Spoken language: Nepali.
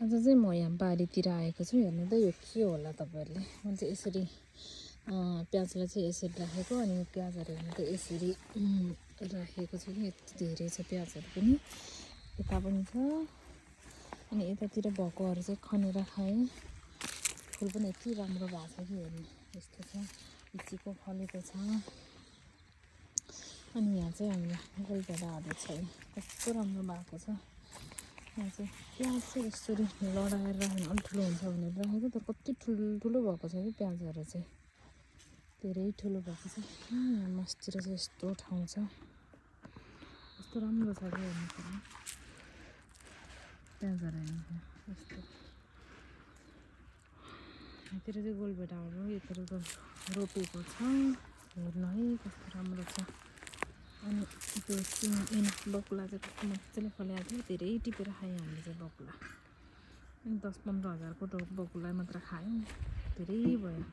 आज चाहिँ म यहाँ बारीतिर आएको छु। हेर्नु त यो के होला तपाईहरुले। म चाहिँ यसरी प्याजलाई चाहिँ यसरी राखेको अनि यो प्याजहरु हेर्नु त यसरी राखेको छु। यति धेरै छ प्याजहरु पनि। यता पनि छ अनि यतातिर भएकोहरु चाहिँ खनेर खाए। फुल पनि यति राम्रो भएको छ कि हेर्नु यस्तो छ। लिचीको फलेको छ। अनि यहाँ चाहिँ हाम्रो गैँडाहरू छ। कस्तो राम्रो भएको छ। यहाँ चाहिँ प्याज चाहिँ यसरी लडाएर राख्नु अलि ठुलो हुन्छ भनेर राखेको तर कति ठुलो भएको छ कि प्याजहरु चाहिँ धेरै ठुलो भएको छ। यहाँ मस्तिर चाहिँ यस्तो ठाउँ छ। कस्तो राम्रो छ कि हेर्नु पर्ने प्याजहरु हेर्नु यस्तो। यतिर चाहिँ गोलभेडाहरू यतिर त रोपेको छ। हेर्नु है कस्तो राम्रो छ। अनि त्यो सिङ बकुला चाहिँ कस्तो मजाले फलेको थियो। धेरै टिपेर खायौँ हामीले चाहिँ बकुला। 10-15 हजारको बकुला मात्र खायौँ। धेरै भयो।